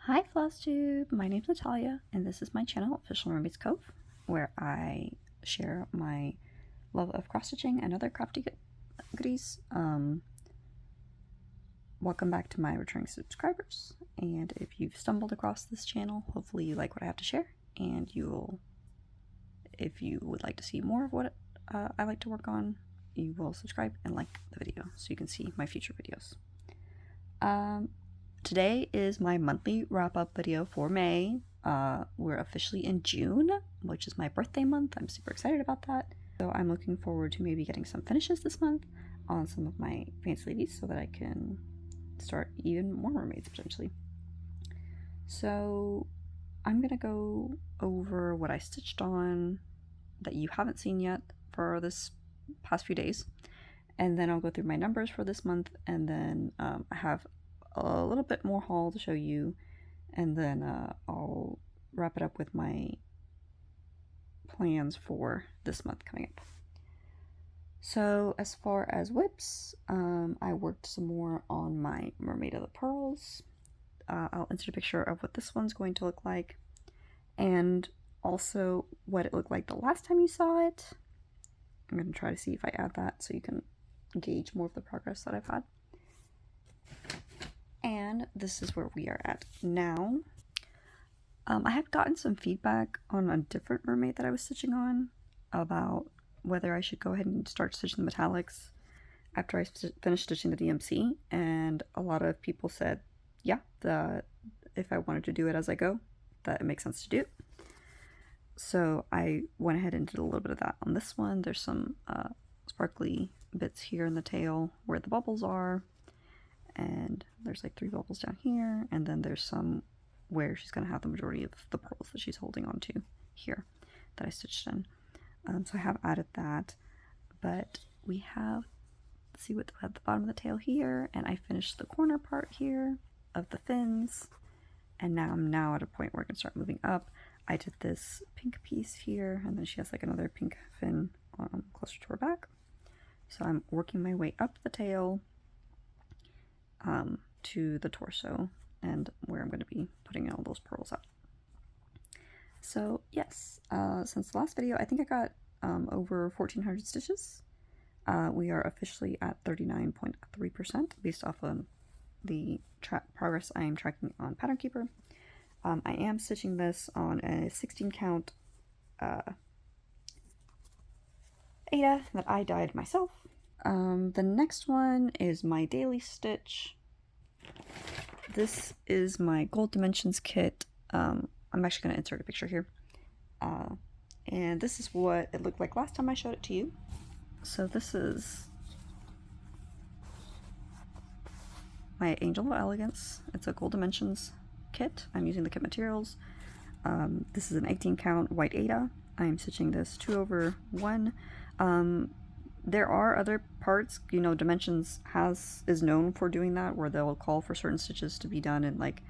Hi Flosstube, my name's Natalia and this is my channel, OfficialMermaidsCove, where I share my love of cross-stitching and other crafty goodies. Welcome back to my returning subscribers, and if you've stumbled across this channel, hopefully you like what I have to share, and if you would like to see more of what I like to work on, you will subscribe and like the video so you can see my future videos. Today is my monthly wrap-up video for May. We're officially in June, which is my birthday month. I'm super excited about that. So I'm looking forward to maybe getting some finishes this month on some of my fancy ladies so that I can start even more mermaids potentially. So I'm gonna go over what I stitched on that you haven't seen yet for this past few days, and then I'll go through my numbers for this month, and then I have a little bit more haul to show you, and then I'll wrap it up with my plans for this month coming up. So as far as whips, I worked some more on my Mermaid of the Pearls. I'll insert a picture of what this one's going to look like, and also what it looked like the last time you saw it. I'm going to try to see if I add that so you can gauge more of the progress that I've had. And this is where we are at now. I had gotten some feedback on a different mermaid that I was stitching on about whether I should go ahead and start stitching the metallics after I finished stitching the DMC, and a lot of people said, yeah, that if I wanted to do it as I go, that it makes sense to do. So I went ahead and did a little bit of that on this one. There's some sparkly bits here in the tail where the bubbles are, and there's like 3 bubbles down here, and then there's some where she's going to have the majority of the pearls that she's holding on to here that I stitched in. So I have added that, but we have, let's see what at the bottom of the tail here, and I finished the corner part here of the fins, and now I'm at a point where I can start moving up. I did this pink piece here, and then she has like another pink fin closer to her back. So I'm working my way up the tail to the torso, and where I'm going to be putting all those pearls up. So yes, since the last video, I think I got over 1,400 stitches. We are officially at 39.3% based off of the progress I am tracking on Pattern Keeper. I am stitching this on a 16 count Ada that I dyed myself. The next one is my daily stitch. This is my Gold Dimensions kit. I'm actually going to insert a picture here. And this is what it looked like last time I showed it to you. So this is my Angel of Elegance. It's a Gold Dimensions kit. I'm using the kit materials. This is an 18 count white Ada. I'm stitching this 2/1. There are other parts, you know, Dimensions is known for doing that, where they'll call for certain stitches to be done in like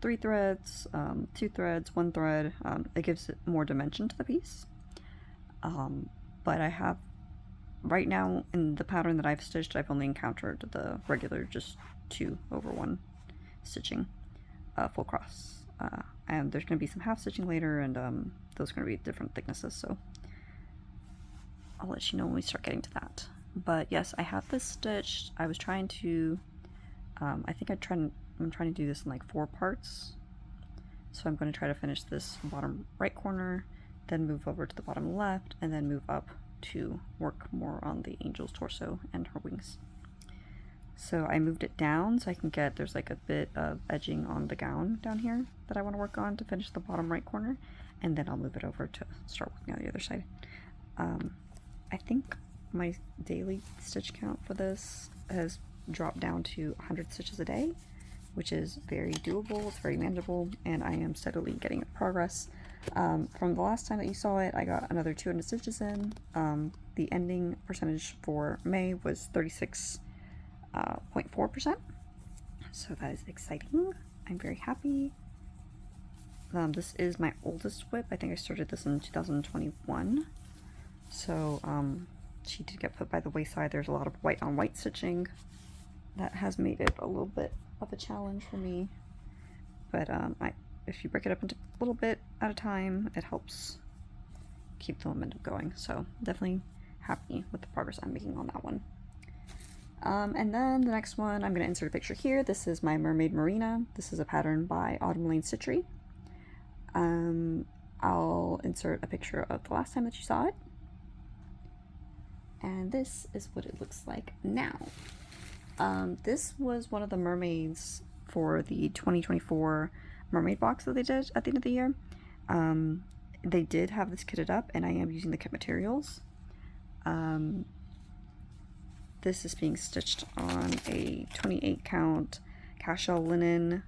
3 threads, 2 threads, 1 thread. It gives it more dimension to the piece. But I have, right now in the pattern that I've stitched, I've only encountered the regular just 2/1 stitching, full cross. And there's going to be some half stitching later, and those are going to be different thicknesses, so I'll let you know when we start getting to that. But yes, I have this stitched. I was trying to, I'm trying to do this in like 4 parts. So I'm going to try to finish this bottom right corner, then move over to the bottom left, and then move up to work more on the angel's torso and her wings. So I moved it down so I can get, there's like a bit of edging on the gown down here that I want to work on to finish the bottom right corner, and then I'll move it over to start working on the other side. I think my daily stitch count for this has dropped down to 100 stitches a day, which is very doable, it's very manageable, and I am steadily getting progress. From the last time that you saw it, I got another 200 stitches in. The ending percentage for May was 36.4%, so that is exciting. I'm very happy. This is my oldest whip. I think I started this in 2021. So she did get put by the wayside. There's a lot of white on white stitching that has made it a little bit of a challenge for me but if you break it up into a little bit at a time, it helps keep the momentum going. So definitely happy with the progress I'm making on that one. And then the next one, I'm going to insert a picture here. This is my Mermaid Marina. This is a pattern by Autumn Lane Stitchery. I'll insert a picture of the last time that you saw it. And this is what it looks like now. This was one of the mermaids for the 2024 mermaid box that they did at the end of the year. They did have this kitted up, and I am using the kit materials. This is being stitched on a 28 count cashel linen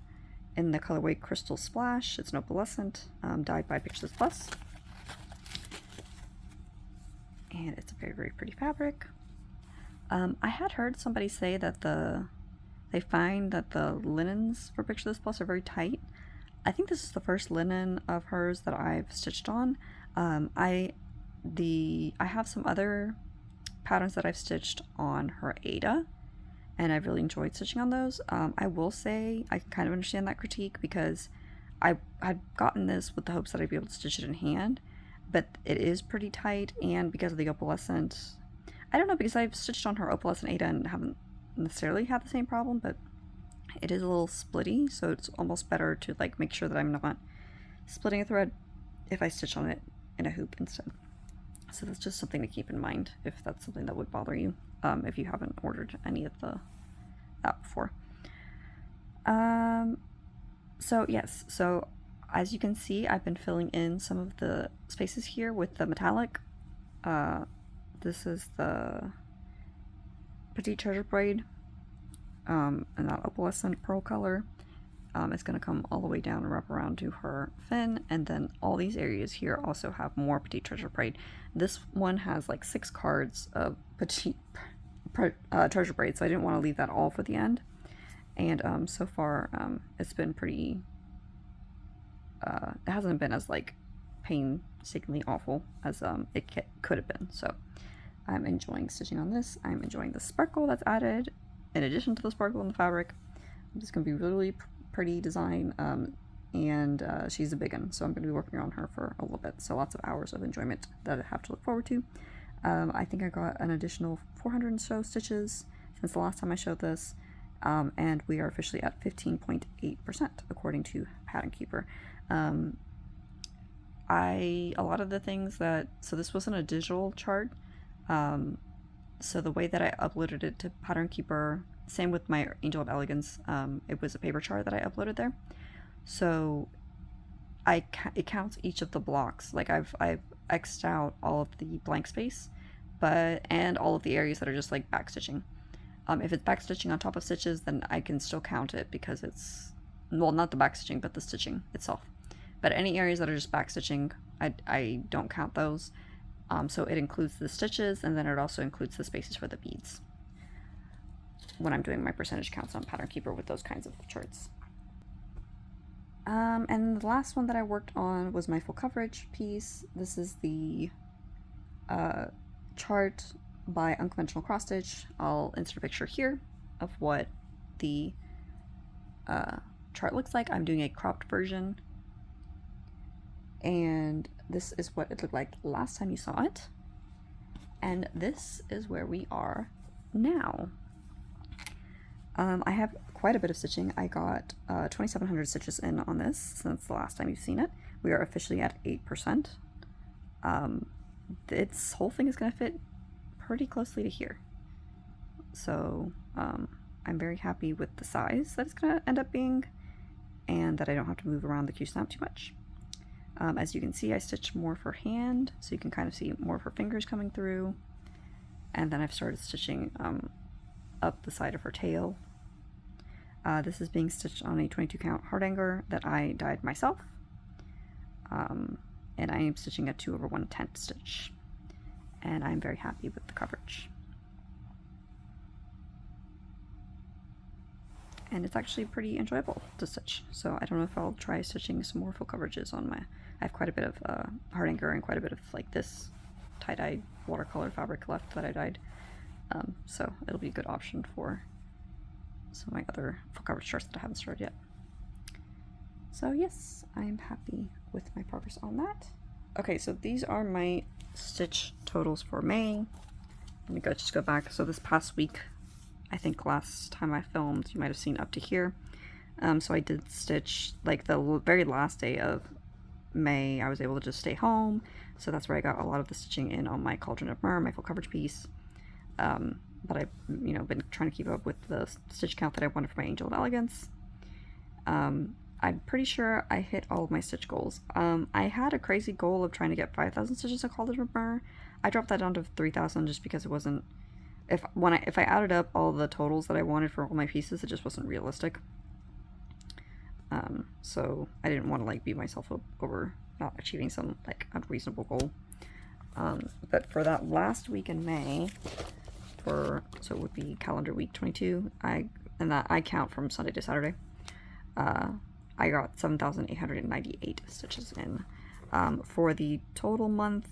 in the colorway Crystal Splash. It's an opalescent, dyed by Pictures Plus. And it's a very, very pretty fabric. I had heard somebody say that they find that the linens for Pictures Plus are very tight. I think this is the first linen of hers that I've stitched on. I have some other patterns that I've stitched on her Ada, and I've really enjoyed stitching on those. I will say I kind of understand that critique, because I had gotten this with the hopes that I'd be able to stitch it in hand, but it is pretty tight, and because of the opalescent, I don't know, because I've stitched on her opalescent Ada and haven't necessarily had the same problem, but it is a little splitty, so it's almost better to like make sure that I'm not splitting a thread if I stitch on it in a hoop instead. So that's just something to keep in mind if that's something that would bother you, if you haven't ordered any of that before. So yes, so as you can see, I've been filling in some of the spaces here with the metallic. This is the Petite Treasure braid, and that opalescent pearl color. It's going to come all the way down and wrap around to her fin, and then all these areas here also have more Petite Treasure braid. This one has like 6 cards of Petite Treasure braid, so I didn't want to leave that all for the end. And so far, it's been pretty, it hasn't been as like painstakingly awful as it could have been. So I'm enjoying stitching on this. I'm enjoying the sparkle that's added in addition to the sparkle in the fabric. It's going to be really pretty design, and she's a big one, so I'm going to be working on her for a little bit, so lots of hours of enjoyment that I have to look forward to. I think I got an additional 400 and so stitches since the last time I showed this, and we are officially at 15.8% according to Pattern Keeper. A lot of the things that, so this wasn't a digital chart, so the way that I uploaded it to Pattern Keeper, same with my Angel of Elegance, it was a paper chart that I uploaded there. So it counts each of the blocks. Like I've X'd out all of the blank space, and all of the areas that are just like backstitching. If it's backstitching on top of stitches, then I can still count it because it's, well, not the backstitching, but the stitching itself. But any areas that are just backstitching, I don't count those. So it includes the stitches, and then it also includes the spaces for the beads when I'm doing my percentage counts on Pattern Keeper with those kinds of charts. And the last one that I worked on was my full coverage piece. This is the chart by Unconventional Cross Stitch. I'll insert a picture here of what the chart looks like. I'm doing a cropped version, and this is what it looked like last time you saw it, and this is where we are now. I have quite a bit of stitching. I got 2,700 stitches in on this since the last time you've seen it. We are officially at 8%. This whole thing is going to fit pretty closely to here. So I'm very happy with the size that it's going to end up being, and that I don't have to move around the Q-snap too much. As you can see, I stitched more for hand, so you can kind of see more of her fingers coming through. And then I've started stitching up the side of her tail. This is being stitched on a 22 count hardanger that I dyed myself. And I am stitching a 2/110 stitch. And I'm very happy with the coverage. And it's actually pretty enjoyable to stitch. So I don't know if I'll try stitching some more full coverages on my, I have quite a bit of hardanger and quite a bit of like this tie-dyed watercolor fabric left that I dyed. So it'll be a good option for some of my other full coverage charts that I haven't started yet. So yes, I'm happy with my progress on that. Okay, so these are my stitch totals for May. Let me just go back. So this past week, I think last time I filmed, you might have seen up to here. So I did stitch like the very last day of May. I was able to just stay home, so that's where I got a lot of the stitching in on my Cauldron of Mer, my full coverage piece. But I've been trying to keep up with the stitch count that I wanted for my Angel of Elegance. I'm pretty sure I hit all of my stitch goals. I had a crazy goal of trying to get 5,000 stitches of Cauldron of Mer. I dropped that down to 3,000 just because it wasn't. If I added up all the totals that I wanted for all my pieces, it just wasn't realistic. So I didn't want to like beat myself up over not achieving some like unreasonable goal. But for that last week in May, so it would be calendar week 22. And that I count from Sunday to Saturday. I got 7,898 stitches in. For the total month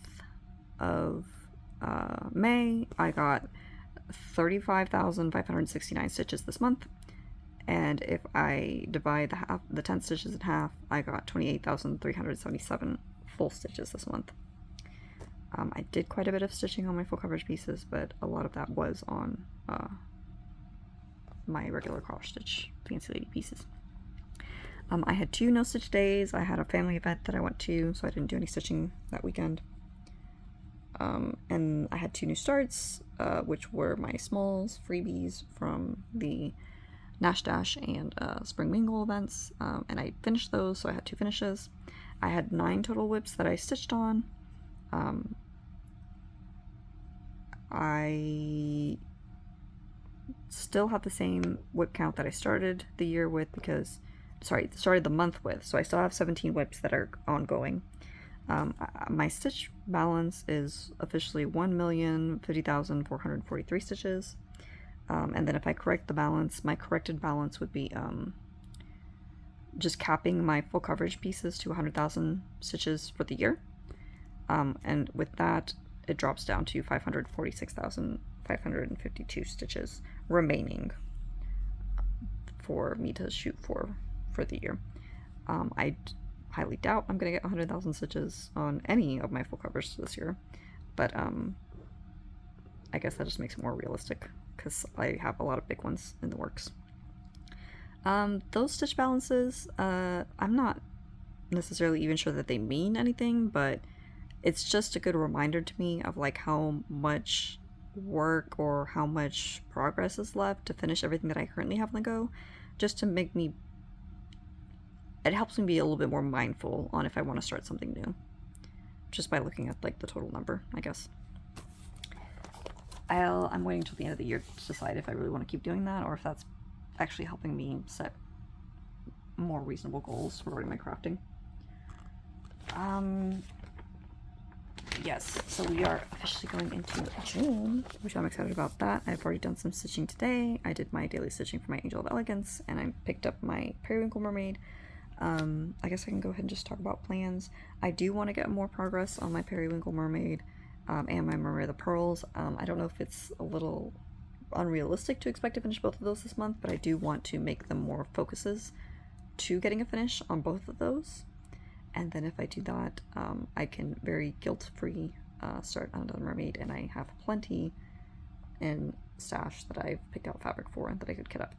of May, I got 35,569 stitches this month. And if I divide the 10 stitches in half, I got 28,377 full stitches this month. I did quite a bit of stitching on my full coverage pieces, but a lot of that was on my regular cross stitch Fancy Lady pieces. I had 2 no-stitch days. I had a family event that I went to, so I didn't do any stitching that weekend. And I had 2 new starts, which were my smalls freebies from the Nash Dash and Spring Mingle events, and I finished those, so I had 2 finishes. I had 9 total whips that I stitched on. I still have the same whip count that I started the year with started the month with, so I still have 17 whips that are ongoing. My stitch balance is officially 1,050,443 stitches. And then if I correct the balance, my corrected balance would be just capping my full coverage pieces to 100,000 stitches for the year. And with that, it drops down to 546,552 stitches remaining for me to shoot for the year. I highly doubt I'm going to get 100,000 stitches on any of my full covers this year, but I guess that just makes it more realistic because I have a lot of big ones in the works. Those stitch balances, I'm not necessarily even sure that they mean anything, but it's just a good reminder to me of like how much work or how much progress is left to finish everything that I currently have on the go, just to make me, it helps me be a little bit more mindful on if I want to start something new, just by looking at like the total number, I guess. I'm waiting till the end of the year to decide if I really want to keep doing that, or if that's actually helping me set more reasonable goals regarding my crafting. Yes, so we are officially going into June, which I'm excited about that. I've already done some stitching today. I did my daily stitching for my Angel of Elegance, and I picked up my Periwinkle Mermaid. I guess I can go ahead and just talk about plans. I do want to get more progress on my Periwinkle Mermaid and my Mermaid of the Pearls. I don't know if it's a little unrealistic to expect to finish both of those this month, but I do want to make them more focuses to getting a finish on both of those. And then if I do that, I can very guilt-free start on another mermaid, and I have plenty in stash that I've picked out fabric for and that I could kit up.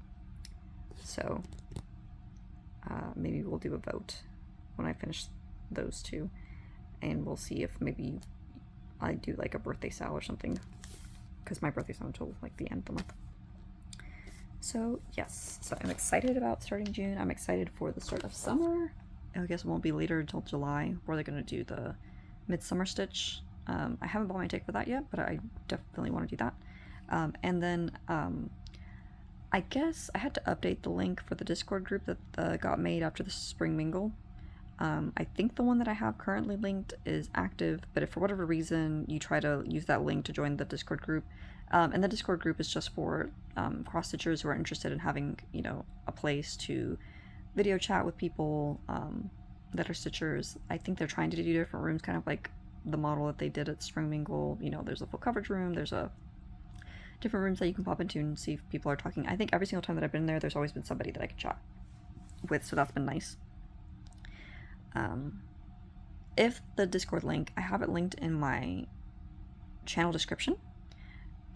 So maybe we'll do a vote when I finish those two, and we'll see if maybe I do like a birthday sale or something, because my birthday's not until like the end of the month. So yes, so I'm excited about starting June. I'm excited for the start of summer. I guess it won't be later until July where they're going to do the midsummer stitch. I haven't bought my ticket for that yet, but I definitely want to do that. And then I guess I had to update the link for the Discord group that got made after the spring mingle. I think the one that I have currently linked is active, but if for whatever reason you try to use that link to join the Discord group, and the Discord group is just for cross-stitchers who are interested in having, you know, a place to video chat with people that are stitchers. I think they're trying to do different rooms, kind of like the model that they did at Spring Mingle. You know, there's a full coverage room, there's a different rooms that you can pop into and see if people are talking. I think every single time that I've been there, there's always been somebody that I can chat with, so that's been nice. If the Discord link, I have it linked in my channel description,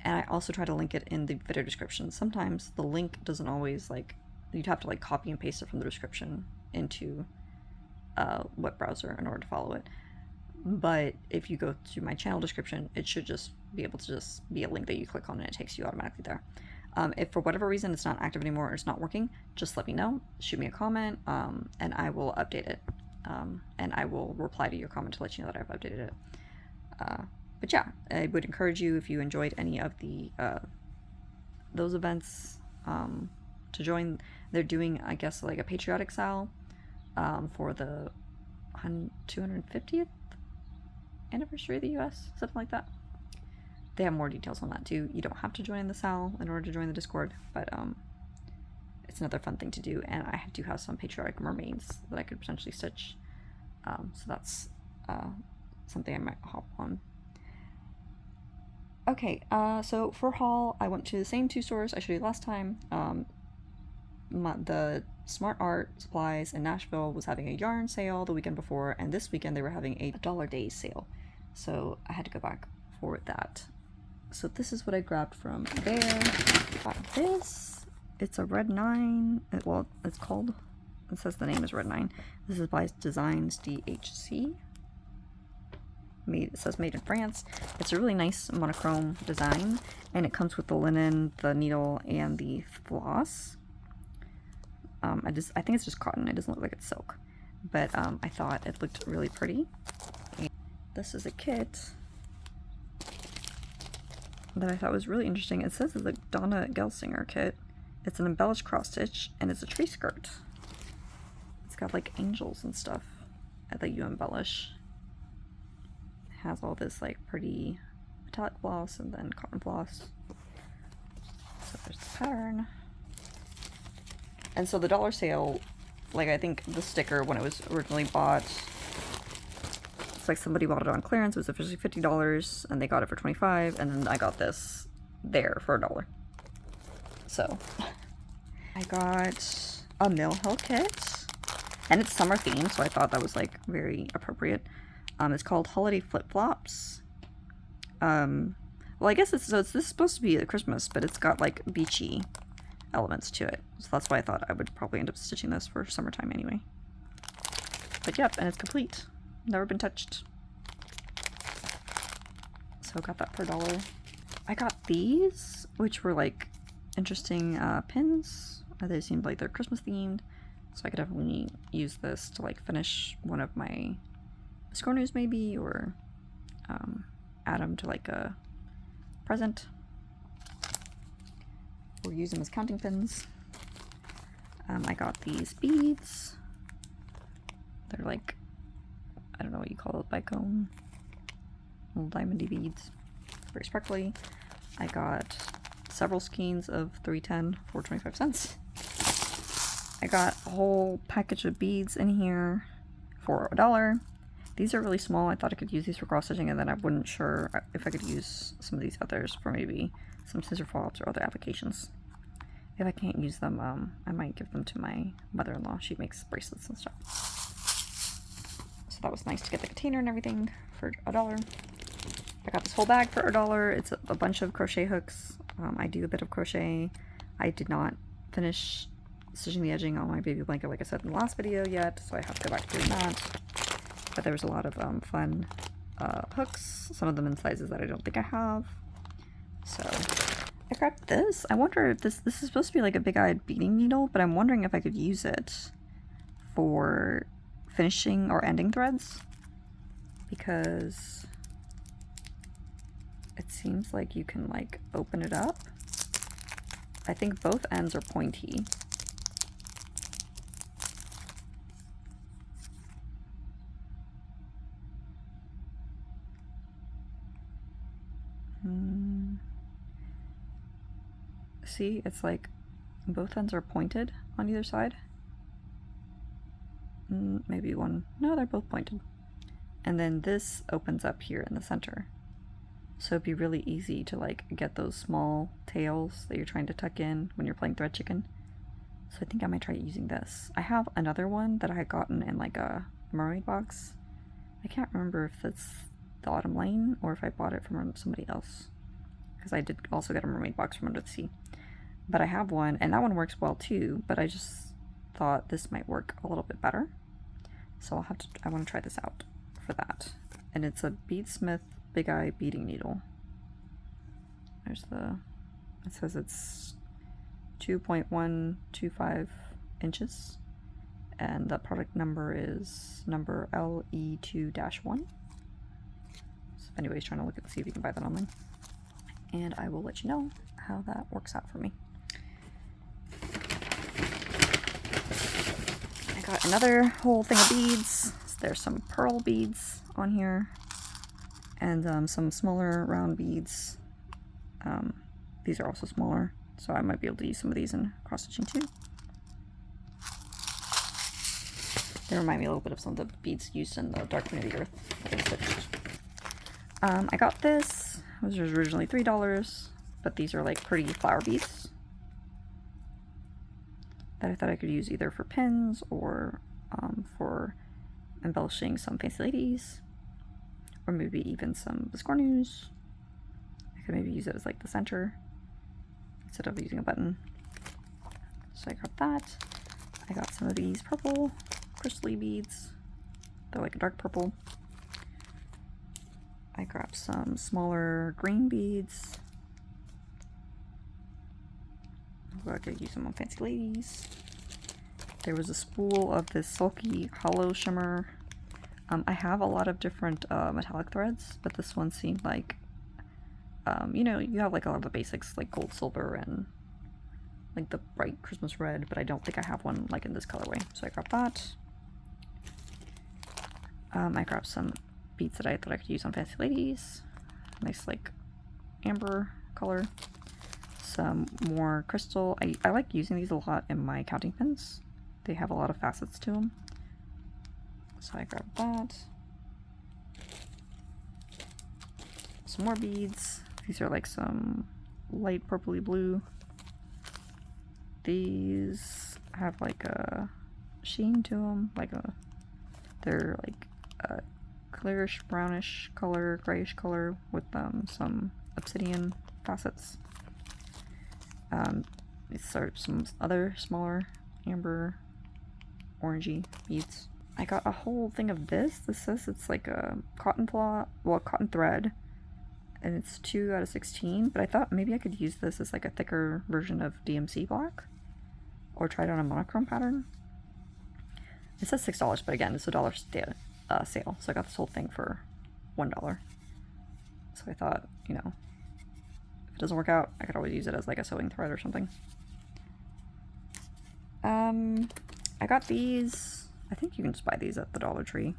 and I also try to link it in the video description. Sometimes the link doesn't always, like, you'd have to like copy and paste it from the description into a web browser in order to follow it. But if you go to my channel description, it should just be able to just be a link that you click on and it takes you automatically there. If for whatever reason it's not active anymore or it's not working, just let me know, shoot me a comment, and I will update it. And I will reply to your comment to let you know that I've updated it. But yeah, I would encourage you, if you enjoyed any of the those events, to join. They're doing, I guess, like a patriotic style for the 250th anniversary of the US, something like that. They have more details on that too. You don't have to join the SAL in order to join the Discord, but it's another fun thing to do, and I do have some patriotic mermaids that I could potentially stitch, so that's something I might hop on. Okay, so for haul, I went to the same two stores I showed you last time. The Smart Art Supplies in Nashville was having a yarn sale the weekend before, and this weekend they were having a $1 days sale, so I had to go back for that. So this is what I grabbed from there. Got this. It's a Red 9. Well, it's called, it says the name is Red 9. This is by Designs DHC. It says made in France. It's a really nice monochrome design, and it comes with the linen, the needle, and the floss. I think it's just cotton. It doesn't look like it's silk, but I thought it looked really pretty. And this is a kit that I thought was really interesting. It says it's a Donna Gelsinger kit. It's an embellished cross stitch, and it's a tree skirt. It's got like angels and stuff that you embellish. It has all this like pretty metallic floss and then cotton floss. So there's the pattern. And so the dollar sale, like, I think the sticker when it was originally bought, it's like somebody bought it on clearance. It was officially $50 and they got it for $25, and then I got this there for $1. So I got a Mill Hill kit, and it's summer themed, so I thought that was like very appropriate. It's called Holiday Flip Flops. Well, I guess this is supposed to be a Christmas, but it's got like beachy elements to it, so that's why I thought I would probably end up stitching this for summertime anyway. But yep, and it's complete, never been touched. So got that for $1. I got these, which were like interesting pins. They seemed like they're Christmas themed, so I could definitely use this to like finish one of my scorners maybe, or add them to like a present, or use them as counting pins. I got these beads. They're like, I don't know what you call it, bicone, little diamondy beads, very sparkly. I got several skeins of 310 for 25 cents. I got a whole package of beads in here for $1. These are really small. I thought I could use these for cross stitching, and then I wasn't sure if I could use some of these others for maybe some scissor fobs or other applications. If I can't use them, I might give them to my mother-in-law. She makes bracelets and stuff. So that was nice to get the container and everything for $1. I got this whole bag for $1. It's a bunch of crochet hooks. I do a bit of crochet. I did not finish stitching the edging on my baby blanket like I said in the last video yet, so I have to go back to doing that. But there was a lot of fun hooks, some of them in sizes that I don't think I have. So I grabbed this. I wonder if this is supposed to be like a big-eyed beading needle, but I'm wondering if I could use it for finishing or ending threads, because it seems like you can like open it up. I think both ends are pointy. See, it's like both ends are pointed on either side. Maybe one. No, they're both pointed. And then this opens up here in the center. So it'd be really easy to like get those small tails that you're trying to tuck in when you're playing thread chicken. So I think I might try using this. I have another one that I had gotten in like a Mermaid box. I can't remember if that's the Autumn Lane or if I bought it from somebody else, because I did also get a Mermaid box from Under the Sea. But I have one, and that one works well too, but I just thought this might work a little bit better. So I want to try this out for that. And it's a Beadsmith Big Eye beading needle. There's it says it's 2.125 inches. And the product number is number LE2-1. So if anybody's trying to look see if you can buy that online. And I will let you know how that works out for me. I got another whole thing of beads. There's some pearl beads on here. And some smaller round beads. These are also smaller, so I might be able to use some of these in cross-stitching too. They remind me a little bit of some of the beads used in the Dark Queen of the Earth. I got this. It was originally $3, but these are like pretty flower beads that I thought I could use either for pins or for embellishing some fancy ladies, or maybe even some biscornus. I could maybe use it as like the center instead of using a button. So I got that. I got some of these purple crystally beads. They're like a dark purple. I grabbed some smaller green beads. I could use them on fancy ladies. There was a spool of this Sulky Hollow Shimmer. I have a lot of different metallic threads, but this one seemed like, you know, you have like a lot of the basics like gold, silver, and like the bright Christmas red, but I don't think I have one like in this colorway. So I grabbed that. I grabbed some beads that I thought I could use on fancy ladies. Nice like amber color. Some more crystal. I like using these a lot in my counting pins. They have a lot of facets to them. So I grabbed that. Some more beads. These are like some light purpley blue. These have like a sheen to them. They're like a clearish brownish color, grayish color with some obsidian facets. These are some other smaller amber orangey beads. I got a whole thing of this. This says it's like a cotton thread, and it's 2 out of 16, but I thought maybe I could use this as like a thicker version of DMC black, or try it on a monochrome pattern. It says $6, but again, it's a $1 sale, so I got this whole thing for $1. So I thought, you know, if it doesn't work out, I could always use it as like a sewing thread or something. I got these. I think you can just buy these at the Dollar Tree,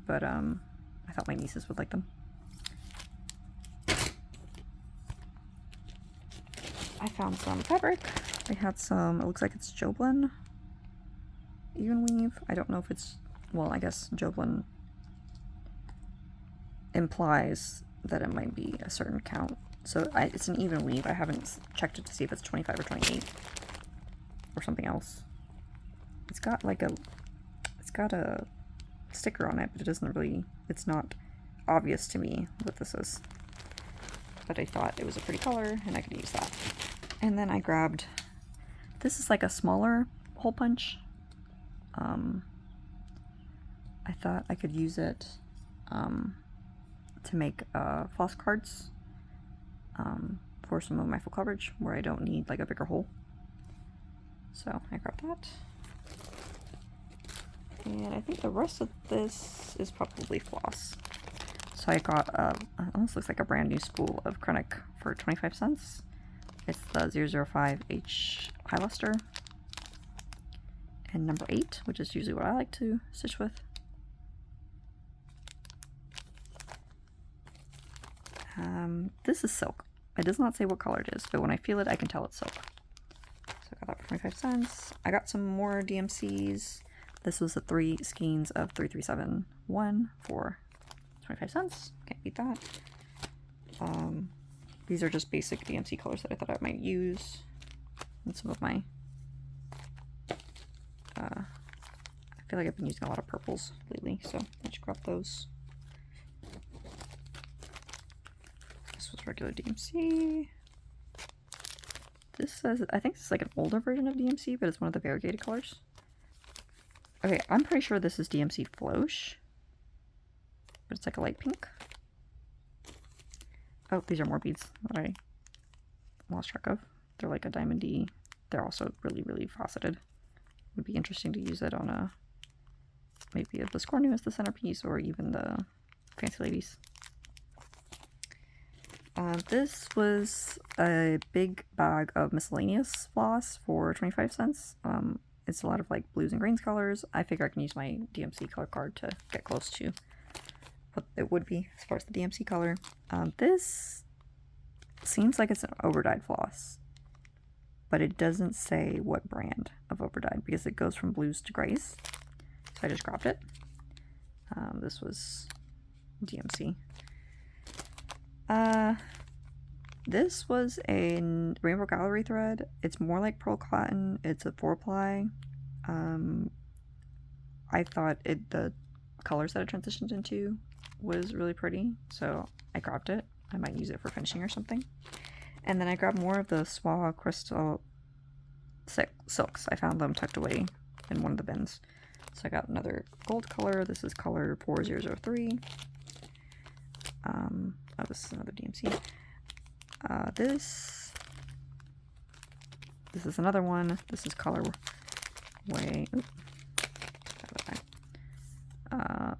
but I thought my nieces would like them. I found some fabric. They had some, it looks like it's Joblin even weave. I don't know if it's, well, I guess Joblin implies that it might be a certain count. So it's an even weave. I haven't checked it to see if it's 25 or 28 or something else. It's got like a sticker on it, but it doesn't really, it's not obvious to me what this is. But I thought it was a pretty color and I could use that. And then I grabbed, this is like a smaller hole punch. I thought I could use it to make floss cards for some of my full coverage where I don't need like a bigger hole. So I grabbed that. And I think the rest of this is probably floss. So I got almost looks like a brand new spool of Krennic for 25 cents. It's the 005H High Luster. And number 8, which is usually what I like to stitch with. This is silk. It does not say what color it is, but when I feel it, I can tell it's silk. So I got that for 25 cents. I got some more DMCs. This was the 3 skeins of 3371 for 25 cents. Can't beat that. These are just basic DMC colors that I thought I might use in some of my feel like I've been using a lot of purples lately, so let's grab those. This was regular DMC. This says, I think this is like an older version of DMC, but it's one of the variegated colors. Okay, I'm pretty sure this is DMC Floche, but it's like a light pink. Oh, these are more beads that I lost track of. They're like a diamondy. They're also really, really faceted. Would be interesting to use it on a, maybe the Scornu as the centerpiece, or even the Fancy Ladies. This was a big bag of miscellaneous floss for 25 cents. It's a lot of like blues and greens colors. I figure I can use my DMC color card to get close to what it would be as far as the DMC color. This seems like it's an overdyed floss, but it doesn't say what brand of overdyed because it goes from blues to grays. So I just grabbed it. This was DMC. This was a Rainbow Gallery thread. It's more like pearl cotton. It's a 4-ply. I thought the colors that it transitioned into was really pretty, so I grabbed it. I might use it for finishing or something. And then I grabbed more of the Swa Crystal silks. I found them tucked away in one of the bins. So I got another gold color. This is color 4003. Oh, this is another DMC. This is another one. This is color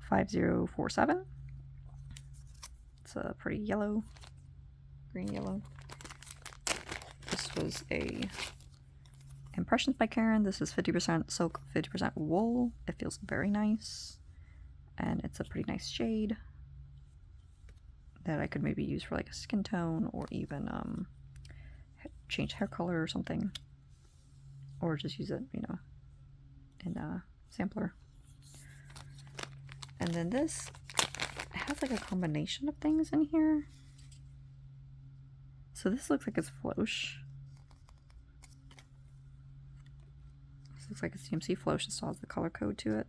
5047. It's a pretty yellow, green yellow. This was a Impressions by Karen. This is 50% silk, 50% wool. It feels very nice, and it's a pretty nice shade that I could maybe use for like a skin tone, or even change hair color or something, or just use it, you know, in a sampler. And then this has like a combination of things in here. So this looks like it's Floche. This looks like it's DMC Floche. This still has the color code to it.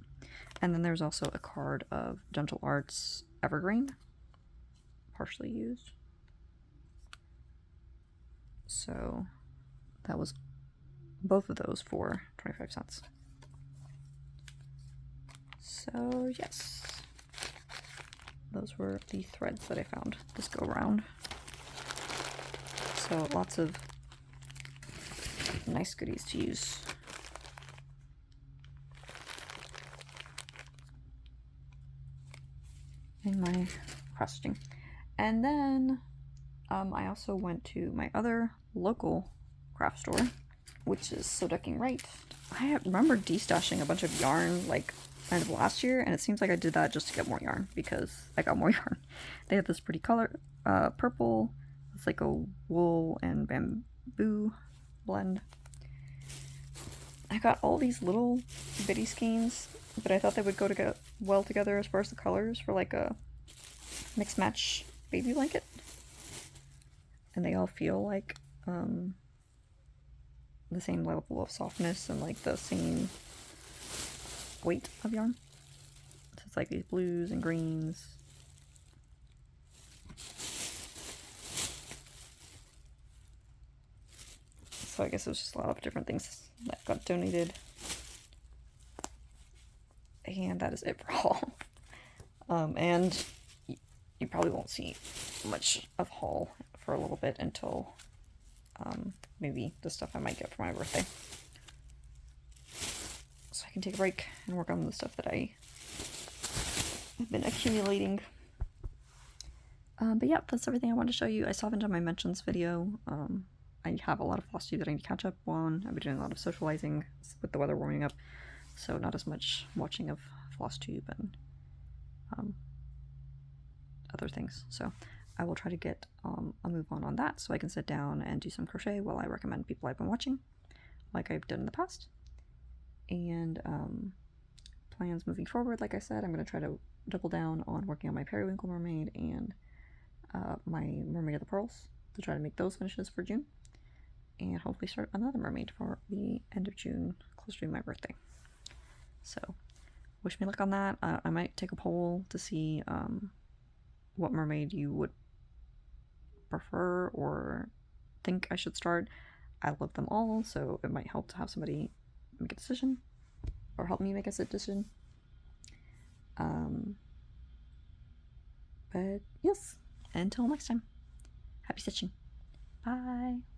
And then there's also a card of Gentle Arts Evergreen, partially used. So that was both of those for 25 cents. So yes, those were the threads that I found this go around. So lots of nice goodies to use. In my cross stitching. And then I also went to my other local craft store, which is So Ducking Right. I remember destashing a bunch of yarn like end of last year, and it seems like I did that just to get more yarn because I got more yarn. They have this pretty color, purple. It's like a wool and bamboo blend. I got all these little bitty skeins, but I thought they would go well together as far as the colors for like a mix match baby blanket. And they all feel like the same level of softness and like the same weight of yarn. So it's like these blues and greens. So I guess it was just a lot of different things that got donated. And that is it for haul. And you probably won't see much of haul for a little bit until maybe the stuff I might get for my birthday. So I can take a break and work on the stuff that I have been accumulating. But yeah, that's everything I wanted to show you. I still haven't done my mentions video. I have a lot of Flosstube that I need to catch up on. I've been doing a lot of socializing with the weather warming up, so not as much watching of Flosstube and other things. So I will try to get a move on that so I can sit down and do some crochet while I recommend people I've been watching, like I've done in the past. And plans moving forward, like I said, I'm going to try to double down on working on my Periwinkle Mermaid and my Mermaid of the Pearls to try to make those finishes for June, and hopefully start another mermaid for the end of June, close to my birthday. So wish me luck on that. I might take a poll to see what mermaid you would prefer or think I should start. I love them all, so it might help to have somebody make a decision or help me make a decision. But yes, until next time, happy stitching. Bye.